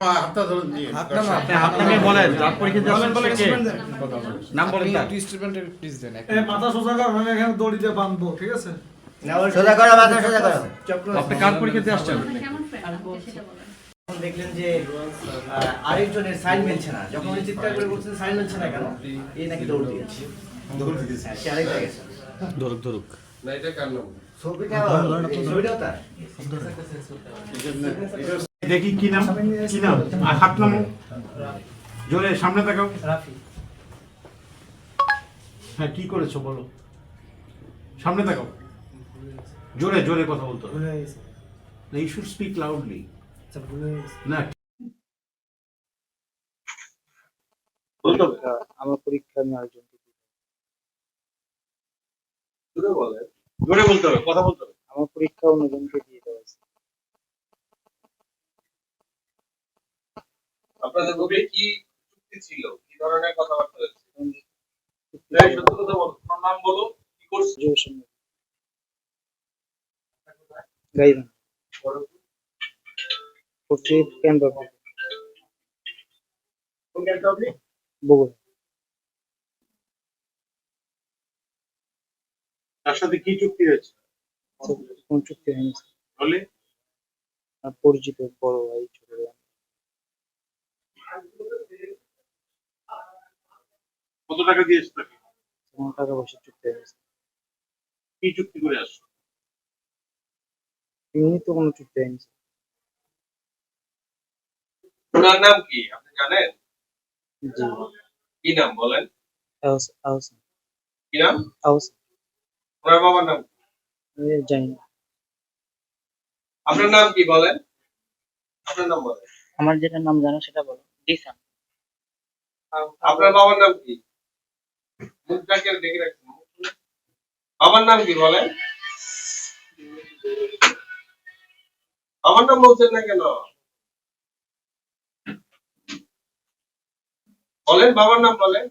হাতটা ধরুন দিয়ে আপনাকে বলেন যার পরীক্ষা দিচ্ছেন বলেন, সে কে? বলেন, দেন। নাম বলেন তার। মাথা সোজা কর, মানে এখানে দড়ি দিয়ে বাঁধবো, ঠিক আছে? সোজা করো, মাথা সোজা করো। আপনি কার পরীক্ষা দিতে আসছেন? কেমন ফ্রেন্ড আমাকে সেটা বলেন। যখন দেখলেন যে আরেকজনের সাইন মিলছে না, যখন উনি চিৎকার করে বলছেন সাইন মিলছে না কেন, এই নাকি দৌড় দিয়েছে। হ্যাঁ, সে আরেকটা গেছে। ধরুক ধরুক। না এটা কার নাম ছবিটা ছবিটাও তার। দেখি কি নাম, কি নাম, আর হাত নামো, জোরে সামনে তাকাও। হ্যাঁ, কি করেছো বলো, সামনে তাকাও, জোরে জোরে কথা বলতে হবে। You should speak loudly. না, বলতে হবে। আমার পরীক্ষা আমি আরেকজনকে দিই। জোরে বলে, জোরে বলতে হবে, কথা বলতে হবে। আমার পরীক্ষা অন্যজনকে দিয়ে দেওয়া হয়েছে। আপনাদের গ্রুপে কি চুক্তি ছিল, কি ধরনের কথাবার্তা হয়েছে? চুক্তি এই সত্য কথা বলো, তোমার নাম বলো, কি করছো? গ্রাজুয়েশন গাইবান করছি ক্যাম্পাস কোন ক্যান্টটা আপনি? বগুড়া। তার সাথে কি চুক্তি হয়েছে কোন চুক্তি হয়নি স্যার। বলে? আর পরিচিত বড় ভাই ছোট ভাই কত টাকা দিয়েছে তাকে? আমার টাকা পয়সা চুক্তি হয়েছে। কি চুক্তি করে আসছো? এমনি তো কোনো চুক্তি হয়নি স্যার। ওনার নাম কি আপনি জানেন? জি কি নাম বলেন? আহসান কি নাম? আহসান ওনার বাবার নাম কি? জানি না। আপনার নাম কি বলেন? আপনার নাম বলেন। আমার যেটা নাম জানো সেটা বলো। দিশান। আপনার বাবার নাম কি? মুখটাকে দেখে রাখুন। বাবার নাম কি বলেন? আমার নাম বলছেন না কেন? বলেন বাবার নাম বলেন।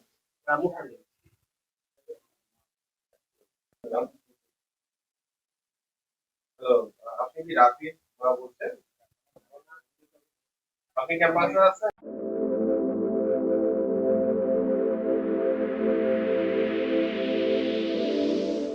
হ্যালো, আপনি কি রাফি বলছেন? আপনি ক্যাম্পাসে আছেন?